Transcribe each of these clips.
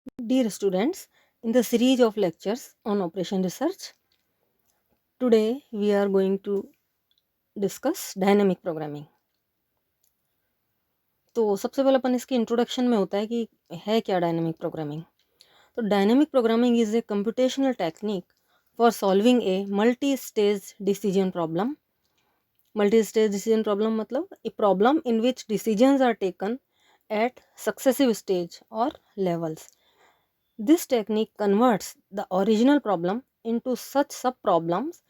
Dear students, in the series of lectures on operation research, today we are going to discuss dynamic programming. तो सबसे पहले अपन इसके introduction में होता है कि है क्या डायनेमिक प्रोग्रामिंग। तो dynamic programming is a computational technique for solving a multi stage decision problem. Multi stage decision problem मतलब a problem in which decisions are taken at successive stage or levels. This technique converts the original problem into such sub-problems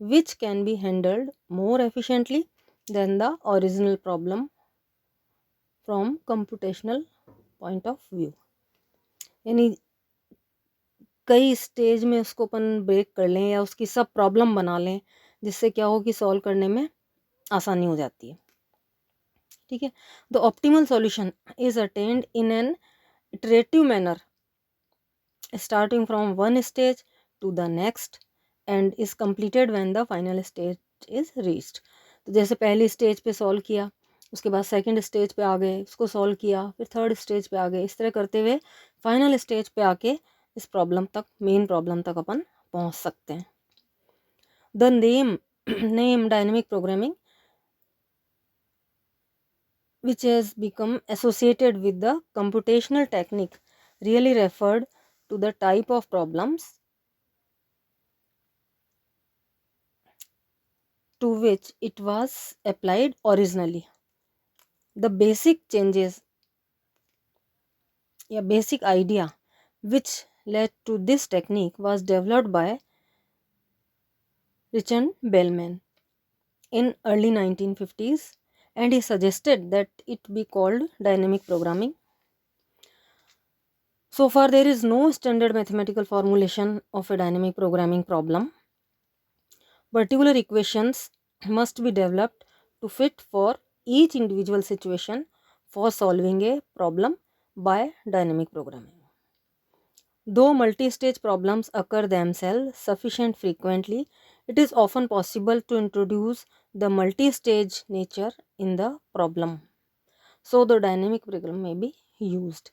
which can be handled more efficiently than the original problem from computational point of view. यानी कई stage में उसको अपन break कर लें या उसकी सब problem बना लें जिससे क्या हो कि सॉल्व करने में आसानी हो जाती है। ठीक है, the optimal solution is attend in an iterative manner starting from one stage to the next and is completed when the final stage is reached. तो जैसे पहली स्टेज पे सॉल्व किया, उसके बाद सेकंड स्टेज पे आ गए, उसको सॉल्व किया, फिर थर्ड स्टेज पे आ गए, इस तरह करते हुए फाइनल स्टेज पे आके इस प्रॉब्लम तक, मेन प्रॉब्लम तक अपन पहुंच सकते हैं। The name dynamic programming which has become associated with the computational technique really referred to the type of problems to which it was applied originally. The basic changes या basic idea which led to this technique was developed by Richard Bellman in early 1950s and he suggested that it be called dynamic programming. So far there is no standard mathematical formulation of a dynamic programming problem. Particular equations must be developed to fit for each individual situation for solving a problem by dynamic programming. Though multi-stage problems occur themselves sufficient frequently, it is often possible to introduce the multi-stage nature in the problem. So the dynamic program may be used.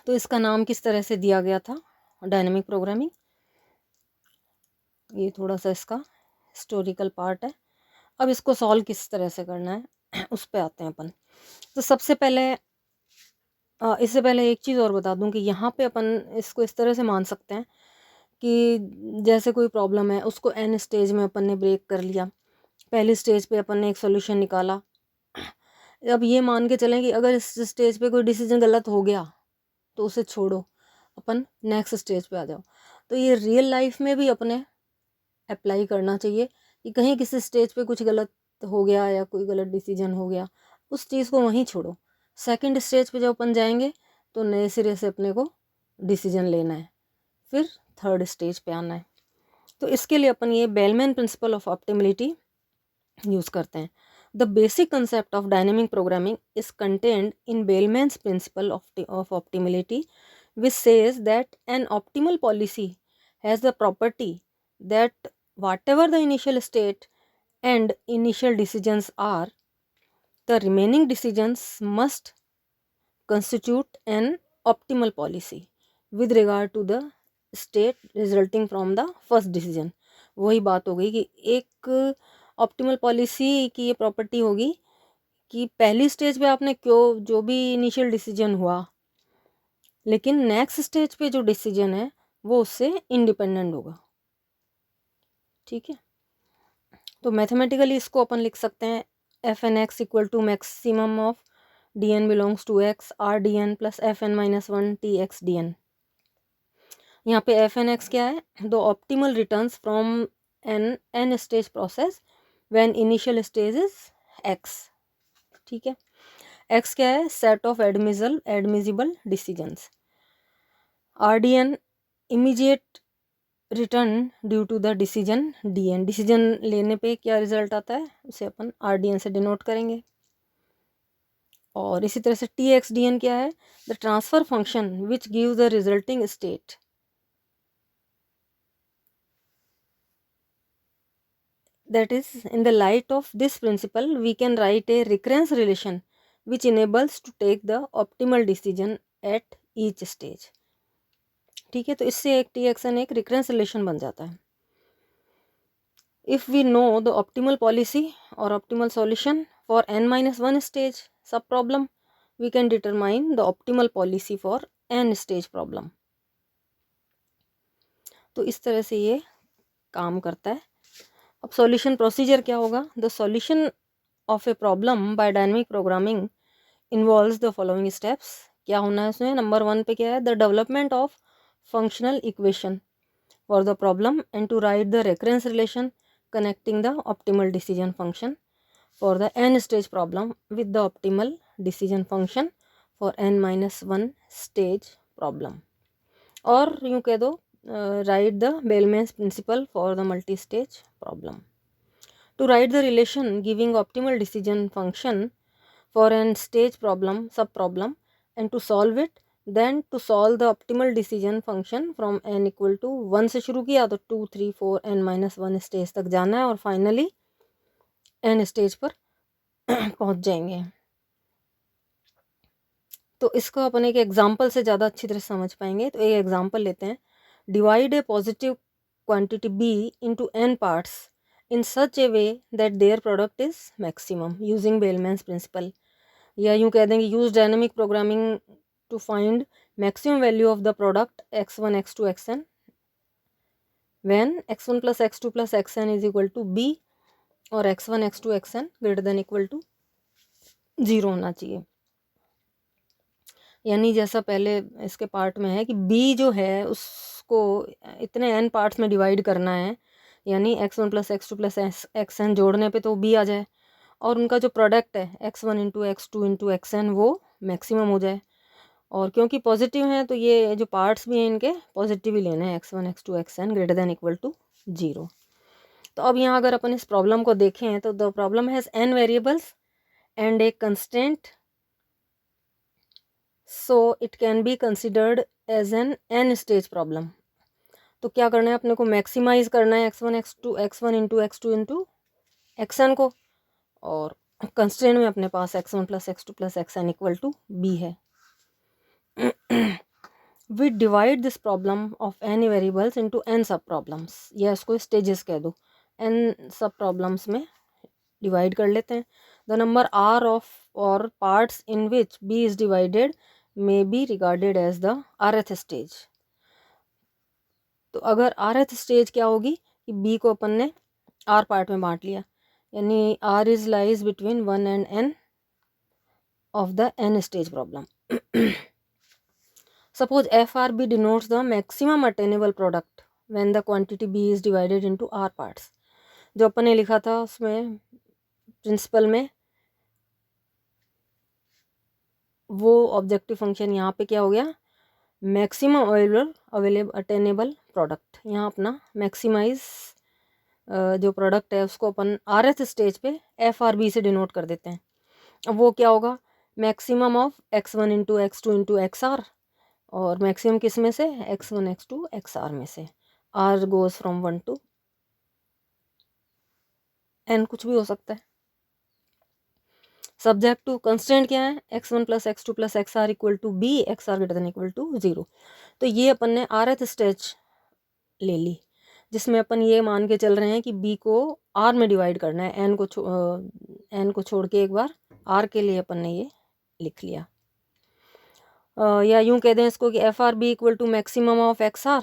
तो इसका नाम किस तरह से दिया गया था dynamic programming, ये थोड़ा सा इसका हिस्टोरिकल पार्ट है। अब इसको सॉल्व किस तरह से करना है उस पे आते हैं अपन। तो सबसे पहले इससे पहले एक चीज़ और बता दूं कि यहाँ पे अपन इसको इस तरह से मान सकते हैं कि जैसे कोई प्रॉब्लम है उसको एन स्टेज में अपन ने ब्रेक कर लिया। पहली स्टेज पे अपन ने एक सोल्यूशन निकाला। अब ये मान के चलें कि अगर इस स्टेज पे कोई डिसीजन गलत हो गया तो उसे छोड़ो, अपन नेक्स्ट स्टेज पे आ जाओ। तो ये रियल लाइफ में भी अपने अप्लाई करना चाहिए कि कहीं किसी स्टेज पे कुछ गलत हो गया या कोई गलत डिसीजन हो गया, उस चीज़ को वहीं छोड़ो। सेकंड स्टेज पे जब अपन जाएंगे तो नए सिरे से अपने को डिसीजन लेना है, फिर थर्ड स्टेज पे आना है। तो इसके लिए अपन ये Bellman principle of optimality use करते हैं। The basic concept of dynamic programming is contained in Bellman's principle of optimality which says that an optimal policy has the property that whatever the initial state and initial decisions are, the remaining decisions must constitute an optimal policy with regard to the state resulting from the first decision. वही बात हो गई कि एक optimal policy की ये property होगी कि पहली स्टेज पे आपने क्यों जो भी इनिशियल डिसीजन हुआ, लेकिन नेक्स्ट स्टेज पे जो डिसीजन है वो उससे इंडिपेंडेंट होगा। ठीक है, तो मैथमेटिकली इसको अपन लिख सकते हैं F N X equal to maximum of D N belongs to X R D N plus F N minus one T X D N. यहाँ पे एफ एन एक्स क्या है, the optimal returns from N stage process when initial stage is X. ठीक है, X क्या है, set of admissible decisions. R D N immediate return due to the decision D N. Decision लेने पे क्या result आता है उसे अपन आर डी एन से डिनोट करेंगे। और इसी तरह से टी एक्स डी एन क्या है, the transfer function which gives the resulting state. That is, in the light of this principle, we can write a recurrence relation which enables to take the optimal decision at each stage. ठीक है, तो इससे एक T X N एक recurrence relation बन जाता है। If we know the optimal policy और optimal solution for n-1 stage sub problem, we can determine the optimal policy for n stage problem. तो इस तरह से ये काम करता है। अब सॉल्यूशन प्रोसीजर क्या होगा? The solution of a problem by dynamic programming involves the following steps. क्या होना है उसमें? नंबर 1 पे क्या है? The development of functional equation for the problem and to write the recurrence relation connecting the optimal decision function for the n stage problem with the optimal decision function for n-1 stage problem, और यूँ कह दो write the Bellman's principle for the multi-stage problem. To write the relation giving optimal decision function for n stage problem subproblem and to solve it, then to solve the optimal decision function from n equal to 1 से शुरू किया तो 2 3 4 n-1 stage तक जाना है और finally n stage पर पहुंच जाएंगे। तो इसको अपन एक एग्जांपल से ज़्यादा अच्छी तरह समझ पाएंगे। तो एक एग्जांपल लेते हैं। Divide a positive quantity b into n parts in such a way that their product is maximum using Bellman's principle, या यूँ कह देंगे use dynamic programming to find maximum value of the product x1 x2 xn when x1 plus x2 plus xn is equal to b और x1 x2 xn greater than equal to 0 होना चाहिए। यानी जैसा पहले इसके पार्ट में है कि b जो है उसको इतने n पार्ट्स में डिवाइड करना है, यानी x1 plus x2 plus xn जोड़ने पे तो b आ जाए और उनका जो प्रोडक्ट है x1 into x2 into xn वो मैक्सिमम हो जाए। और क्योंकि पॉजिटिव हैं तो ये जो पार्ट्स भी हैं इनके पॉजिटिव ही लेने हैं, x1 x2 xn greater than equal to 0। तो अब यहाँ अगर अपन इस प्रॉब्लम को देखें तो the problem has n variables and a constant, so it can be considered as an n stage problem. तो क्या करना है अपने को? मैक्सिमाइज करना है x1 into x2 into xn को, और कंस्ट्रेंट में अपने पास x1 plus x2 plus xn equal to b है। We divide this problem of n variables into n सब प्रॉब्लम्स, या इसको स्टेजेस कह दो, n सब प्रॉब्लम्स में डिवाइड कर लेते हैं। द नंबर r ऑफ और parts in which b is divided may be regarded as the rth stage. तो अगर rth स्टेज क्या होगी कि b को अपन ने r पार्ट में बांट लिया, यानी r is lies between 1 and n of the n stage problem. Suppose FRB denotes the maximum attainable product when the quantity B is divided into R parts। जो अपन ने लिखा था उसमें प्रिंसिपल में, वो ऑब्जेक्टिव फंक्शन यहाँ पे क्या हो गया? Maximum available attainable product. यहाँ अपना मैक्सिमाइज जो प्रोडक्ट है उसको अपन RS स्टेज पे FRB से डिनोट कर देते हैं। अब वो क्या होगा? Maximum of x1 into x2 into XR, और मैक्सिमम किस में से? x1 x2 XR में से। r goes from 1 to n, कुछ भी हो सकता है। सब्जेक्ट टू कंस्टेंट क्या है? x1 plus x2 plus XR equal to b, XR greater than equal to 0। तो ये अपन ने rth स्टेज ले ली, जिसमें अपन ये मान के चल रहे हैं कि b को r में डिवाइड करना है। n को छोड़ के एक बार r के लिए अपन ने ये लिख लिया। या यूँ कह दें इसको कि FRB equal to maximum of XR।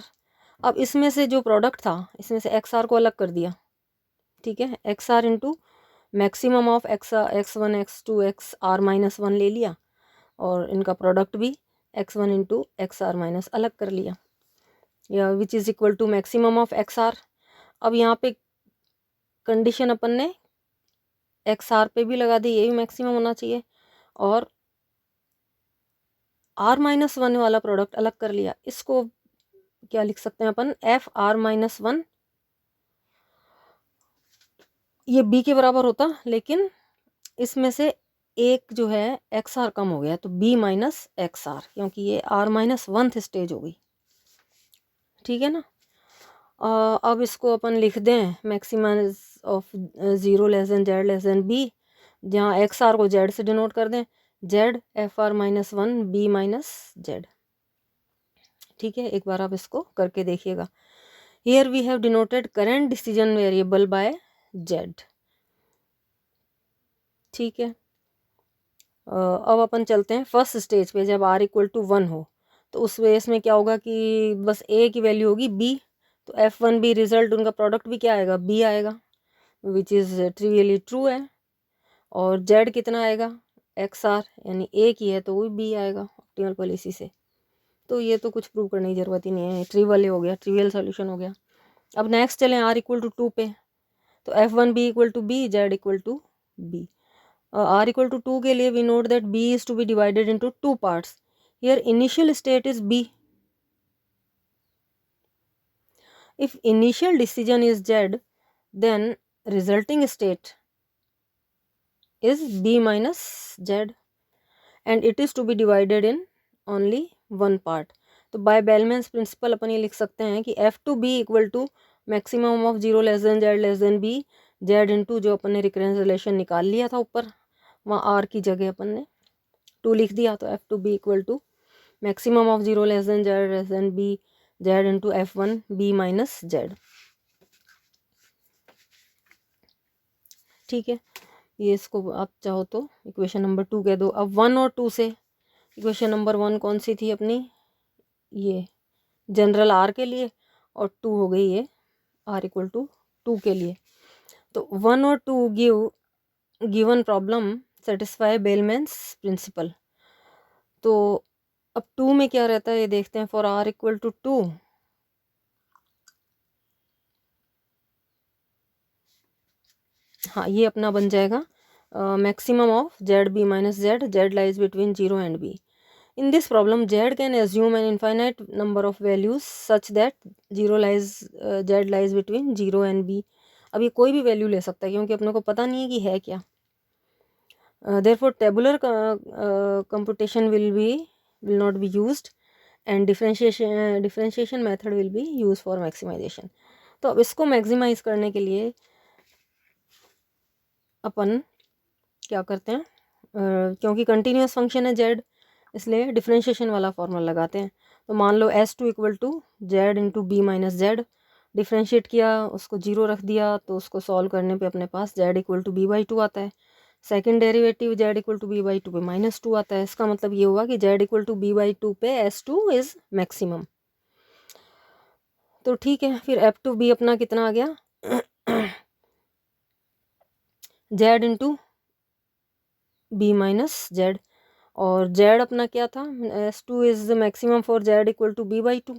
अब इसमें से जो प्रोडक्ट था इसमें से XR को अलग कर दिया, ठीक है, XR into maximum of x1 x2 XR minus 1 ले लिया, और इनका प्रोडक्ट भी x1 इंटू XR माइनस अलग कर लिया, या which is equal to maximum of XR। अब यहाँ पे कंडीशन अपन ने XR पे भी लगा दी, ये भी मैक्सिमम होना चाहिए, और R-1 वाला प्रोडक्ट अलग कर लिया। इसको क्या लिख सकते हैं अपन? FR-1 ये B के बराबर होता, लेकिन इसमें से एक जो है XR कम हो गया तो B माइनस XR, क्योंकि ये R-1 स्टेज हो गई, ठीक है ना। अब इसको अपन लिख दें maximize of 0 less than Z less than B, जहाँ XR को Z से डिनोट कर दें, Z F R minus one B minus Z. ठीक है, एक बार आप इसको करके देखिएगा। Here we have denoted current decision variable by Z. ठीक है, अब अपन चलते हैं फर्स्ट स्टेज पे। जब आर इक्वल टू 1 हो तो उस वेस में क्या होगा कि बस ए की वैल्यू होगी बी, तो एफ वन बी रिजल्ट उनका प्रोडक्ट भी क्या आएगा, बी आएगा, विच इज़ ट्रिवियली ट्रू है। और जेड कितना आएगा, एक्स आर, यानी ए की है तो वो बी आएगा ऑप्टिमल पॉलिसी से। तो ये तो कुछ प्रूव करने की ज़रूरत ही नहीं है, ट्रिवियल हो गया, ट्रिवियल सॉल्यूशन हो गया। अब नेक्स्ट चलें आर इक्वल टू 2 पे, तो F one B equal to B, Z equal to B. R equal to 2 के लिए we note that B is to be divided into 2 parts. Here initial state is B. If initial decision is Z, then resulting state is B minus Z and it is to be divided in only one part. तो by Bellman's principle अपन ये लिख सकते हैं कि F to B equal to maximum of 0 less than Z less than B, Z into जो अपन ने recurrence relation निकाल लिया था ऊपर, वहाँ R की जगह अपन ने 2 लिख दिया, तो F to B equal to maximum of 0 less than Z less than B, Z into F1 B minus Z। ठीक है, ये इसको आप चाहो तो इक्वेशन नंबर 2 कह दो। अब 1 और 2 से इक्वेशन नंबर 1 कौन सी थी अपनी, ये जनरल आर के लिए, और 2 हो गई ये आर इक्वल टू 2 के लिए। तो 1 और 2 गिवन प्रॉब्लम सेटिस्फाई बेलमैन्स प्रिंसिपल। तो अब 2 में क्या रहता है ये देखते हैं। फॉर आर इक्वल टू 2, हाँ ये अपना बन जाएगा maximum of Z B minus Z, Z lies between 0 and B. In this problem, Z can assume an infinite number of values such that Z lies between 0 and B। अब ये कोई भी value ले सकता है क्योंकि अपने को पता नहीं है कि है क्या। Therefore, tabular computation will not be used and differentiation method will be used for maximization। तो अब इसको मैक्सिमाइज करने के लिए अपन क्या करते हैं, क्योंकि कंटिन्यूस फंक्शन है Z, इसलिए डिफ्रेंशिएशन वाला फॉर्मूला लगाते हैं। तो मान लो S2 equal to Z into B minus Z, differentiate किया, उसको 0 रख दिया, तो उसको सॉल्व करने पे अपने पास Z equal to B by 2 आता है। Second derivative Z equal to B by 2 पे माइनस 2 आता है। इसका मतलब ये हुआ कि Z equal to B by 2 पे S2 इज मैक्सिमम। तो ठीक है, फिर F टू बी अपना कितना आ गया Z into B minus Z, और Z अपना क्या था, S2 is the maximum for Z equal to B by 2।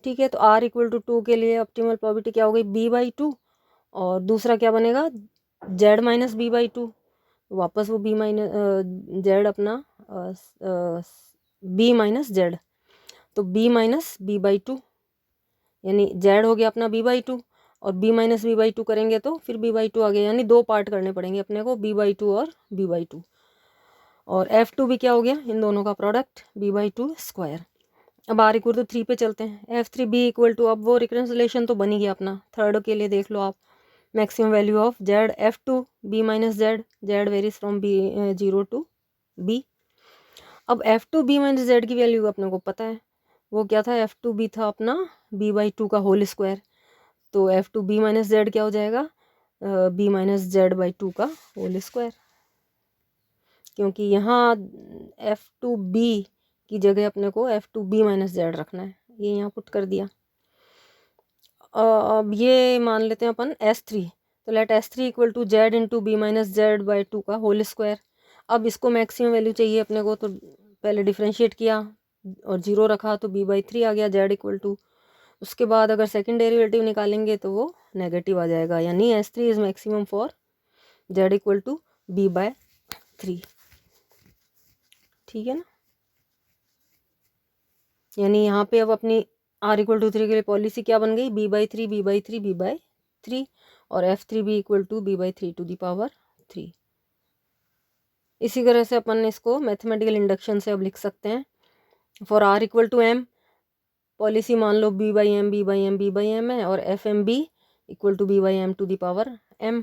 ठीक है, तो R इक्वल टू 2 के लिए ऑप्टिमल प्रोबेबिलिटी क्या हो गई, B बाई 2, और दूसरा क्या बनेगा Z माइनस बी बाई 2, वापस वो B माइनस Z अपना B माइनस जेड, तो B माइनस बी बाई 2, यानी Z हो गया अपना B बाई 2 और B माइनस बी बाई 2 करेंगे तो फिर B बाई 2 आ गया, यानी 2 पार्ट करने पड़ेंगे अपने को, B बाई 2 और B बाई 2। और F2 भी क्या हो गया, इन दोनों का प्रोडक्ट B बाई 2 स्क्वायर। अब R इक्वल टू 3 पे चलते हैं। F3 B इक्वल टू, अब वो रिकरेंस रिलेशन तो बन ही गया अपना। थर्ड के लिए देख लो आप, maximum value of Z F2 B minus Z, Z varies from B 0 to B। अब F2 B माइनस जेड की वैल्यू अपने को पता है, वो क्या था, F2 B था अपना B बाई 2 का होल स्क्वायर, तो F2 B माइनस जेड क्या हो जाएगा, B माइनस जेड बाई 2 का होल स्क्वायर, क्योंकि यहाँ F2B की जगह अपने को F2B माइनस जेड रखना है, ये यहाँ पुट कर दिया। अब ये मान लेते हैं अपन S3, तो let S3 equal to Z into B minus Z by 2 का होल स्क्वायर। अब इसको मैक्सिमम वैल्यू चाहिए अपने को, तो पहले डिफ्रेंशिएट किया और 0 रखा तो B बाई 3 आ गया Z इक्वल टू। उसके बाद अगर सेकंड डेरिवेटिव निकालेंगे तो वो नेगेटिव आ जाएगा, यानी S3 is maximum for Z equal to B by 3। ठीक है ना, यानी यहाँ पे अब अपनी R इक्वल टू 3 के लिए पॉलिसी क्या बन गई, B by 3 B by 3 B by 3, और F3B equal to B by 3 to the power 3। इसी तरह से अपन इसको मैथमेटिकल इंडक्शन से अब लिख सकते हैं। For R equal to M, policy मान लो B by M B by M B by M है, और FMB equal to B by M to the power M।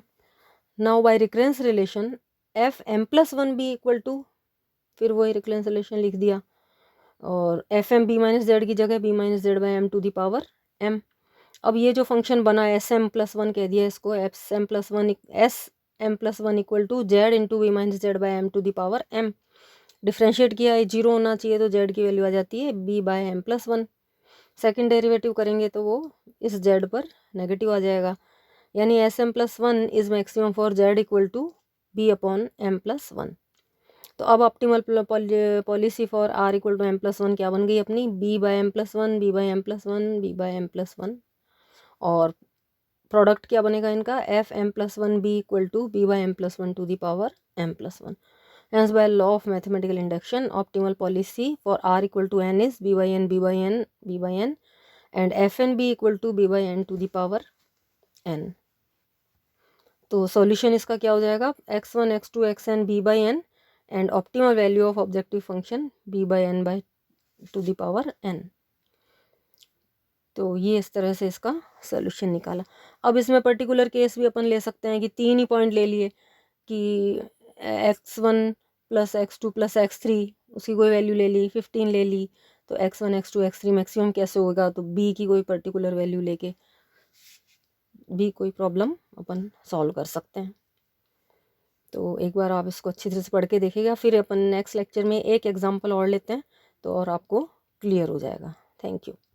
Now by recurrence relation F M plus one B equal to, फिर वही reconciliation लिख दिया, और F M B minus Z की जगह B minus Z by M to the power M. अब ये जो फंक्शन बना एस एम प्लस वन कह दिया इसको, S M plus one equal to Z into B minus Z by M to the power M. Differentiate किया है, zero होना चाहिए तो जेड की वैल्यू आ जाती है B by M plus one. Second derivative करेंगे तो वो इस जेड पर नेगेटिव आ जाएगा, यानी S M plus one is maximum for Z equal to B upon M plus one. तो अब optimal policy for R equal to M plus one क्या बन गई अपनी, B by M plus one, B by M plus one, B by M plus one. और product क्या बनेगा इनका, F M plus one B equal to B by M plus one to the power M plus one. Hence by law of mathematical induction, optimal policy for r equal to n is b by n, b by n, b by n, and fn b equal to b by n to the power n। तो solution इसका क्या हो जाएगा, x1 x2 xn b by n and optimal value of objective function b by n by to the power n। तो ये इस तरह से इसका सॉल्यूशन निकाला। अब इसमें पर्टिकुलर केस भी अपन ले सकते हैं कि तीन ही पॉइंट ले लिए कि x1 plus x2 plus x3, उसकी कोई वैल्यू ले ली, 15 ले ली, तो x1 x2 x3 मैक्सिमम कैसे होगा, तो b की कोई पर्टिकुलर वैल्यू लेके भी कोई प्रॉब्लम अपन सॉल्व कर सकते हैं। तो एक बार आप इसको अच्छी तरह से पढ़ के देखिएगा, फिर अपन नेक्स्ट लेक्चर में एक एग्जांपल और लेते हैं तो और आपको क्लियर हो जाएगा। Thank you.